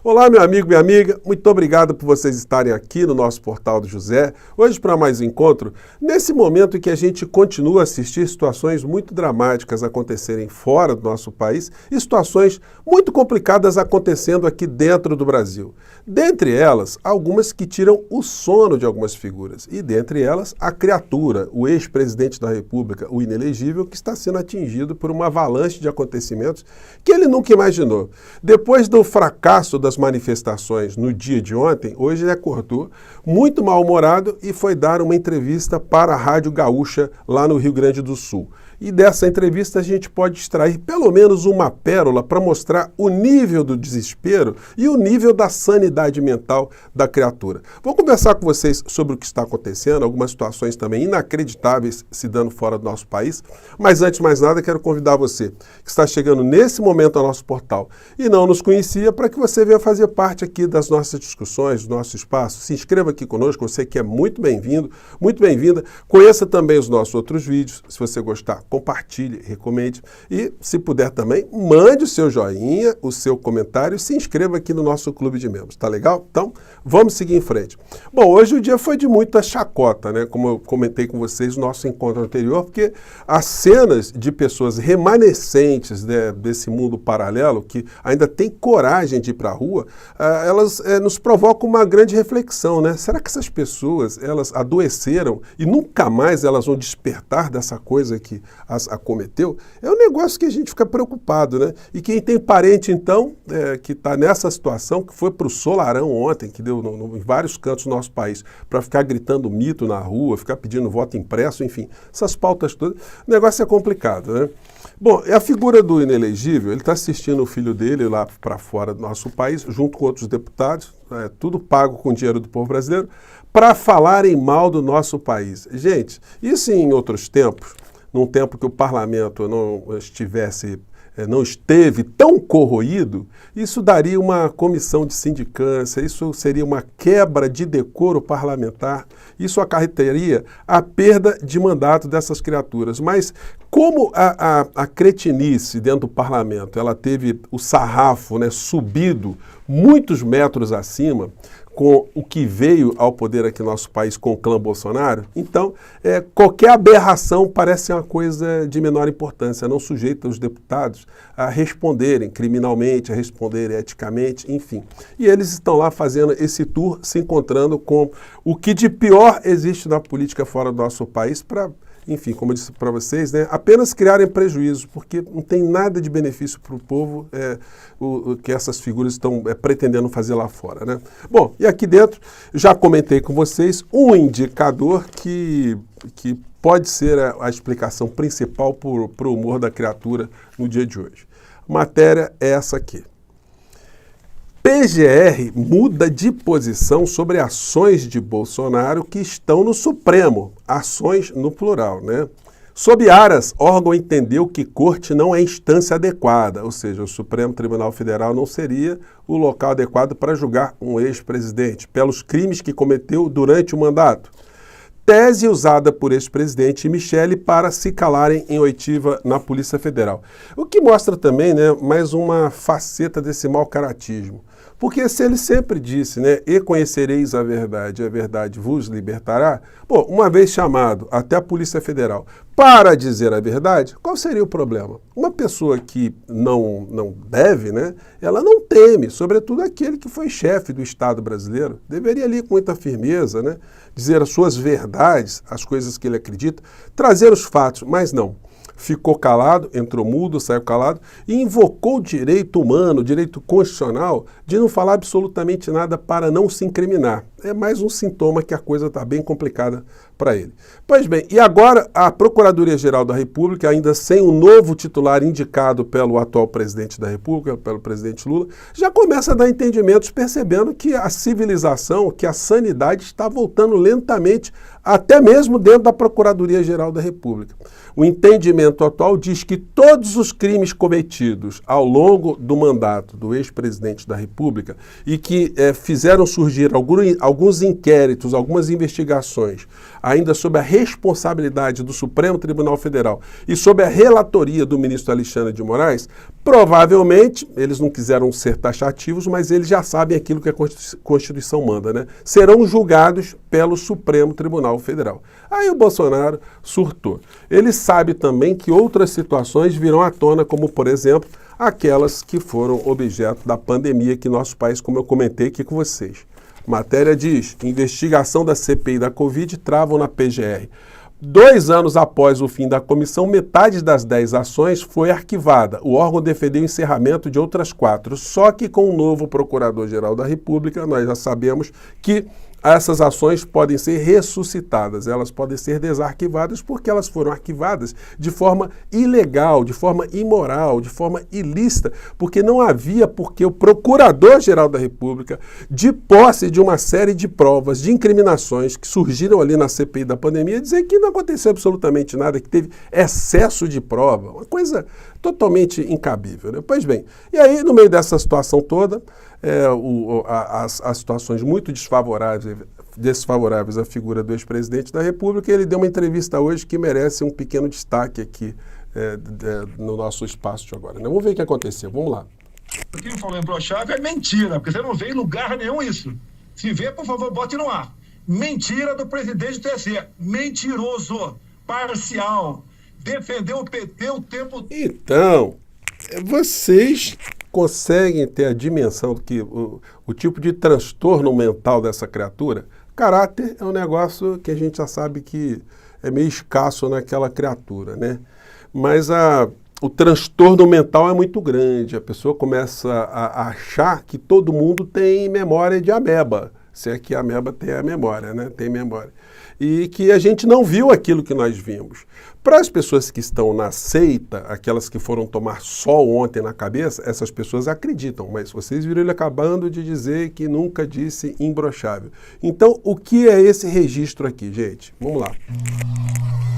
Olá, meu amigo, minha amiga, muito obrigado por vocês estarem aqui no nosso Portal do José, hoje para mais um encontro, nesse momento em que a gente continua a assistir situações muito dramáticas acontecerem fora do nosso país e situações muito complicadas acontecendo aqui dentro do Brasil. Dentre elas, algumas que tiram o sono de algumas figuras, e dentre elas, a criatura, o ex-presidente da República, o inelegível, que está sendo atingido por uma avalanche de acontecimentos que ele nunca imaginou. Depois do fracasso das manifestações no dia de ontem, hoje ele acordou muito mal-humorado e foi dar uma entrevista para a Rádio Gaúcha lá no Rio Grande do Sul. E dessa entrevista a gente pode extrair pelo menos uma pérola para mostrar o nível do desespero e o nível da sanidade mental da criatura. Vou conversar com vocês sobre o que está acontecendo, algumas situações também inacreditáveis se dando fora do nosso país, mas antes de mais nada quero convidar você que está chegando nesse momento ao nosso portal e não nos conhecia para que você venha fazer parte aqui das nossas discussões, do nosso espaço. Se inscreva aqui conosco, você que é muito bem-vindo, muito bem-vinda. Conheça também os nossos outros vídeos, se você gostar, compartilhe, recomende e, se puder também, mande o seu joinha, o seu comentário e se inscreva aqui no nosso clube de membros, tá legal? Então, vamos seguir em frente. Bom, hoje o dia foi de muita chacota, né? Como eu comentei com vocês no nosso encontro anterior, porque as cenas de pessoas remanescentes, né, desse mundo paralelo, que ainda tem coragem de ir para a rua, elas nos provocam uma grande reflexão, né? Será que essas pessoas, elas adoeceram e nunca mais elas vão despertar dessa coisa que as acometeu? É um negócio que a gente fica preocupado, né? E quem tem parente, então, que está nessa situação, que foi para o Solarão ontem, que deu em vários cantos do nosso país, para ficar gritando mito na rua, ficar pedindo voto impresso, enfim, essas pautas todas, o negócio é complicado, né? Bom, a figura do inelegível, ele está assistindo o filho dele lá para fora do nosso país, junto com outros deputados, tudo pago com dinheiro do povo brasileiro, para falarem mal do nosso país. Gente, isso em outros tempos, num tempo que o parlamento não esteve tão corroído, isso daria uma comissão de sindicância, isso seria uma quebra de decoro parlamentar, isso acarretaria a perda de mandato dessas criaturas. Mas como a cretinice dentro do parlamento, ela teve o sarrafo, né, subido muitos metros acima, com o que veio ao poder aqui no nosso país com o clã Bolsonaro, então qualquer aberração parece uma coisa de menor importância, não sujeita os deputados a responderem criminalmente, a responderem eticamente, enfim. E eles estão lá fazendo esse tour, se encontrando com o que de pior existe na política fora do nosso país para, enfim, como eu disse para vocês, né, apenas criarem prejuízo, porque não tem nada de benefício para o povo o que essas figuras estão pretendendo fazer lá fora, né? Bom, e aqui dentro, já comentei com vocês um indicador que pode ser a explicação principal para o humor da criatura no dia de hoje. A matéria é essa aqui. PGR muda de posição sobre ações de Bolsonaro que estão no Supremo, ações no plural, né? Sob Aras, órgão entendeu que corte não é instância adequada, ou seja, o Supremo Tribunal Federal não seria o local adequado para julgar um ex-presidente pelos crimes que cometeu durante o mandato. Tese usada por ex-presidente Michele para se calarem em oitiva na Polícia Federal. O que mostra também, né, mais uma faceta desse mau caratismo. Porque se ele sempre disse, né, e conhecereis a verdade vos libertará, bom, uma vez chamado até a Polícia Federal para dizer a verdade, qual seria o problema? Uma pessoa que não deve, né, ela não teme, sobretudo aquele que foi chefe do Estado brasileiro, deveria ali com muita firmeza, né, dizer as suas verdades, as coisas que ele acredita, trazer os fatos, mas não. Ficou calado, entrou mudo, saiu calado e invocou o direito humano, o direito constitucional de não falar absolutamente nada para não se incriminar. É mais um sintoma que a coisa está bem complicada para ele. Pois bem, e agora a Procuradoria-Geral da República, ainda sem um novo titular indicado pelo atual presidente da República, pelo presidente Lula, já começa a dar entendimentos percebendo que a civilização, que a sanidade está voltando lentamente, até mesmo dentro da Procuradoria-Geral da República. O entendimento atual diz que todos os crimes cometidos ao longo do mandato do ex-presidente da República e que fizeram surgir alguns inquéritos, algumas investigações, ainda sob a responsabilidade do Supremo Tribunal Federal e sob a relatoria do ministro Alexandre de Moraes, provavelmente, eles não quiseram ser taxativos, mas eles já sabem aquilo que a Constituição manda, né? Serão julgados pelo Supremo Tribunal Federal. Aí o Bolsonaro surtou. Ele sabe também que outras situações virão à tona, como, por exemplo, aquelas que foram objeto da pandemia que nosso país, como eu comentei aqui com vocês. A matéria diz: investigação da CPI da Covid travam na PGR. 2 anos após o fim da comissão, metade das 10 ações foi arquivada. O órgão defendeu o encerramento de outras 4. Só que com o novo Procurador-Geral da República, nós já sabemos que essas ações podem ser ressuscitadas, elas podem ser desarquivadas porque elas foram arquivadas de forma ilegal, de forma imoral, de forma ilícita, porque não havia porque o Procurador-Geral da República, de posse de uma série de provas, de incriminações que surgiram ali na CPI da pandemia, dizer que não aconteceu absolutamente nada, que teve excesso de prova, uma coisa totalmente incabível, né? Pois bem, e aí no meio dessa situação toda, as situações muito desfavoráveis à figura do ex-presidente da República, ele deu uma entrevista hoje que merece um pequeno destaque aqui no nosso espaço de agora, né? Vamos ver o que aconteceu, vamos lá. O que falou em imbrochável é mentira, porque você não vê em lugar nenhum isso. Se vê, por favor, bote no ar. Mentira do presidente do TSE, mentiroso, parcial, defendeu o PT o tempo... Então, vocês conseguem ter a dimensão do que o tipo de transtorno mental dessa criatura? Caráter é um negócio que a gente já sabe que é meio escasso naquela criatura, né? Mas o transtorno mental é muito grande. A pessoa começa a achar que todo mundo tem memória de ameba. Se é que a ameba tem a memória, né? Tem memória. E que a gente não viu aquilo que nós vimos. Para as pessoas que estão na seita, aquelas que foram tomar sol ontem na cabeça, essas pessoas acreditam, mas vocês viram ele acabando de dizer que nunca disse imbrochável. Então, o que é esse registro aqui, gente? Vamos lá.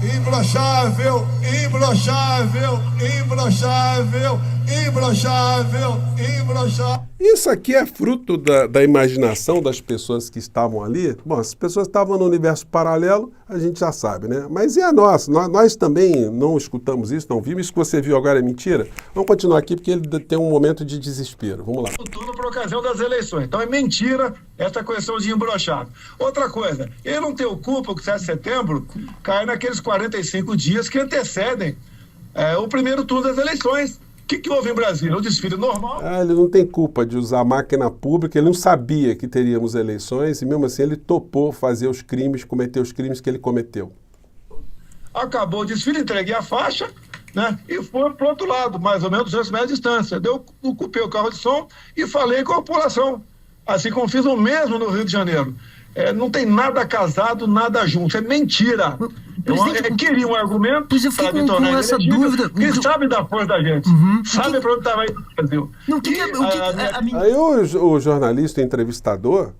Imbrochável, imbrochável, imbrochável, imbrochável, imbrochável. Isso aqui é fruto da imaginação das pessoas que estavam ali. Bom, as pessoas estavam no universo paralelo, a gente já sabe, né? Mas e a nossa? Nós também não escutamos isso, não vimos. Isso que você viu agora é mentira? Vamos continuar aqui porque ele tem um momento de desespero. Vamos lá. Tudo por ocasião das eleições. Então é mentira essa questão de imbrochável. Outra coisa, ele não tem o culpa que o 7 de setembro cai naqueles 45 dias que antecedem o primeiro turno das eleições. O que houve em Brasília? Um desfile normal? Ele não tem culpa de usar a máquina pública, ele não sabia que teríamos eleições e mesmo assim ele topou fazer os crimes, cometer os crimes que ele cometeu. Acabou o desfile, entreguei a faixa, né? E foi para o outro lado, mais ou menos 200 metros de distância. Ocupei o carro de som e falei com a população. Assim como fiz o mesmo no Rio de Janeiro. Não tem nada casado, nada junto. É mentira. Queria um argumento para me tornar com essa dúvida. Quem sabe da força da gente? Sabe para onde estava aí o Brasil? Aí o jornalista, o entrevistador,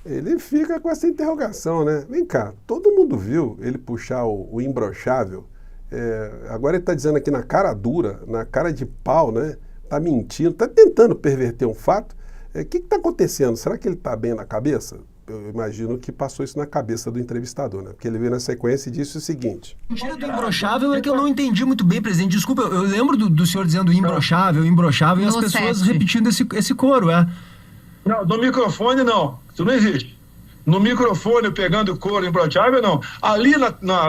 ele fica com essa interrogação, né? Vem cá, todo mundo viu ele puxar o imbrochável. Agora ele está dizendo aqui na cara dura, na cara de pau, né? Está mentindo, está tentando perverter um fato. O que está acontecendo? Será que ele está bem na cabeça? Eu imagino que passou isso na cabeça do entrevistador, né? Porque ele veio na sequência e disse o seguinte. O mentira do imbrochável é que eu não entendi muito bem, presidente. Desculpa, eu lembro do senhor dizendo imbrochável, imbrochável, e as pessoas repetindo esse coro, Não, no microfone não. Isso não existe. No microfone, pegando o coro imbrochável, não. Ali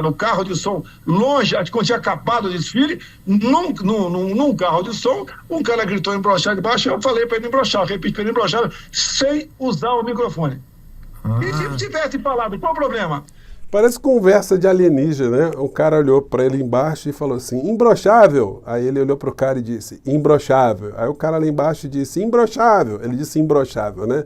no carro de som, longe, quando tinha acabado o desfile, num carro de som, um cara gritou imbrochável embaixo, eu falei para ele imbrochável, repeti para ele imbrochável, sem usar o microfone. E se tivesse falado, qual o problema? Parece conversa de alienígena, né? O cara olhou para ele embaixo e falou assim, imbrochável. Aí ele olhou para o cara e disse, imbrochável. Aí o cara lá embaixo disse, imbrochável. Ele disse imbrochável, né?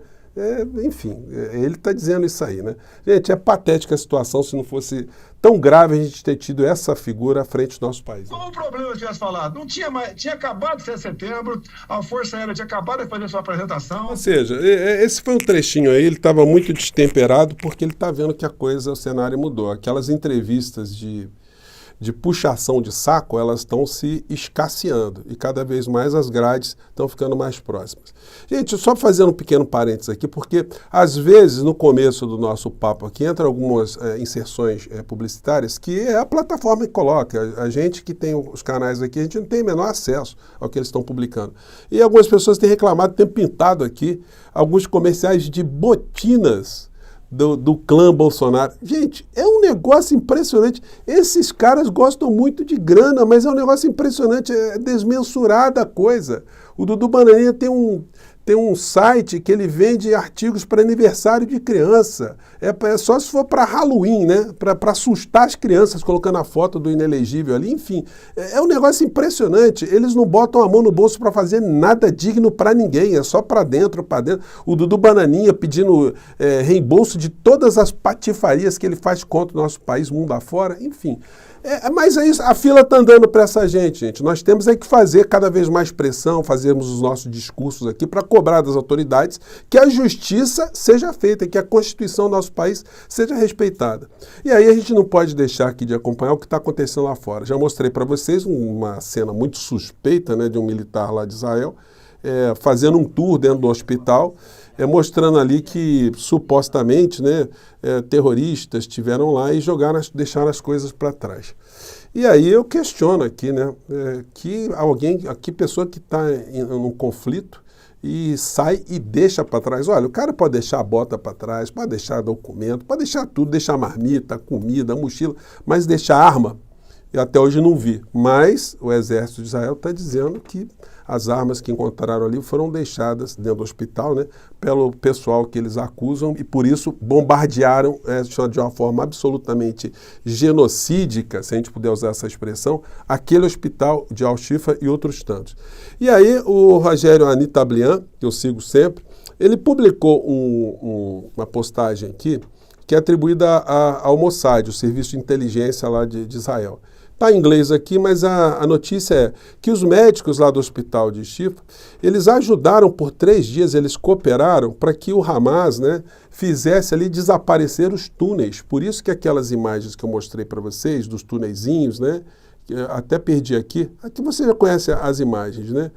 Enfim, ele está dizendo isso aí, né? Gente, é patética a situação. Se não fosse tão grave a gente ter tido essa figura à frente do nosso país. Qual o problema que tivesse falado? Não tinha mais, tinha acabado de 7 de setembro, a Força Aérea tinha acabado de fazer sua apresentação. Ou seja, esse foi um trechinho aí, ele estava muito destemperado porque ele está vendo que a coisa, o cenário mudou. Aquelas entrevistas de de puxação de saco, elas estão se escasseando e cada vez mais as grades estão ficando mais próximas. Gente, só fazendo um pequeno parênteses aqui, porque às vezes no começo do nosso papo aqui entra algumas inserções publicitárias que é a plataforma que coloca. A gente que tem os canais aqui, a gente não tem o menor acesso ao que eles estão publicando. E algumas pessoas têm reclamado, têm pintado aqui alguns comerciais de botinas do clã Bolsonaro. Gente, é um negócio impressionante. Esses caras gostam muito de grana, mas é um negócio impressionante, é desmensurada a coisa. O Dudu Bananinha tem um site que ele vende artigos para aniversário de criança. É só se for para Halloween, né? Para assustar as crianças, colocando a foto do inelegível ali. Enfim, é um negócio impressionante. Eles não botam a mão no bolso para fazer nada digno para ninguém. É só para dentro, para dentro. O Dudu Bananinha pedindo reembolso de todas as patifarias que ele faz contra o nosso país, mundo afora. Enfim. Mas é isso, a fila está andando para essa gente. Nós temos que fazer cada vez mais pressão, fazermos os nossos discursos aqui para cobrar das autoridades que a justiça seja feita, que a Constituição do nosso país seja respeitada. E aí a gente não pode deixar aqui de acompanhar o que está acontecendo lá fora. Já mostrei para vocês uma cena muito suspeita, né, de um militar lá de Israel fazendo um tour dentro do hospital, mostrando ali que supostamente, né, terroristas estiveram lá e deixaram as coisas para trás. E aí eu questiono aqui, né, que pessoa que está num conflito e sai e deixa para trás. Olha, o cara pode deixar a bota para trás, pode deixar documento, pode deixar tudo, deixar marmita, comida, mochila, mas deixar arma, eu até hoje não vi. Mas o exército de Israel está dizendo que as armas que encontraram ali foram deixadas dentro do hospital, né, pelo pessoal que eles acusam e por isso bombardearam de uma forma absolutamente genocídica, se a gente puder usar essa expressão, aquele hospital de Al-Shifa e outros tantos. E aí o Rogério Anitablian, que eu sigo sempre, ele publicou uma postagem aqui que é atribuída ao Mossad, o serviço de inteligência lá de Israel. Está em inglês aqui, mas a notícia é que os médicos lá do hospital de Shifa, eles ajudaram por 3 dias, eles cooperaram para que o Hamas, né, fizesse ali desaparecer os túneis. Por isso que aquelas imagens que eu mostrei para vocês, dos túneizinhos, né, até perdi aqui você já conhece as imagens, né?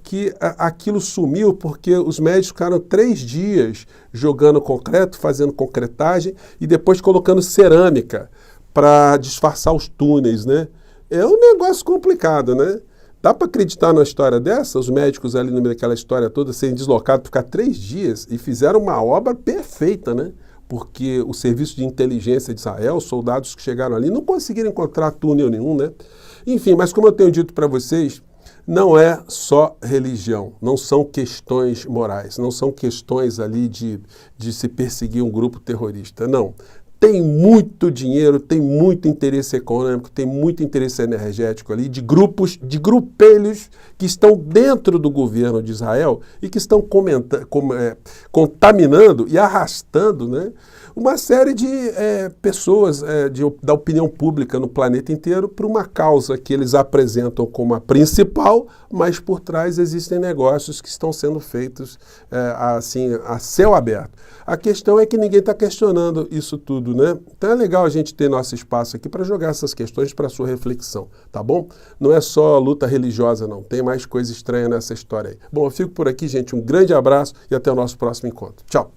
Que aquilo sumiu porque os médicos ficaram 3 dias jogando concreto, fazendo concretagem e depois colocando cerâmica para disfarçar os túneis, né? É um negócio complicado, né? Dá para acreditar numa história dessa? Os médicos ali no meio daquela história toda serem deslocados, ficar 3 dias e fizeram uma obra perfeita, né? Porque o serviço de inteligência de Israel, os soldados que chegaram ali, não conseguiram encontrar túnel nenhum, né? Enfim, mas como eu tenho dito para vocês, não é só religião, não são questões morais, não são questões ali de se perseguir um grupo terrorista, não. Tem muito dinheiro, tem muito interesse econômico, tem muito interesse energético ali, de grupelhos que estão dentro do governo de Israel e que estão contaminando e arrastando, né, uma série de pessoas da opinião pública no planeta inteiro para uma causa que eles apresentam como a principal, mas por trás existem negócios que estão sendo feitos assim, a céu aberto. A questão é que ninguém está questionando isso tudo, né? Então é legal a gente ter nosso espaço aqui para jogar essas questões para a sua reflexão, tá bom? Não é só luta religiosa, não. Tem mais coisa estranha nessa história aí. Bom, eu fico por aqui, gente. Um grande abraço e até o nosso próximo encontro. Tchau!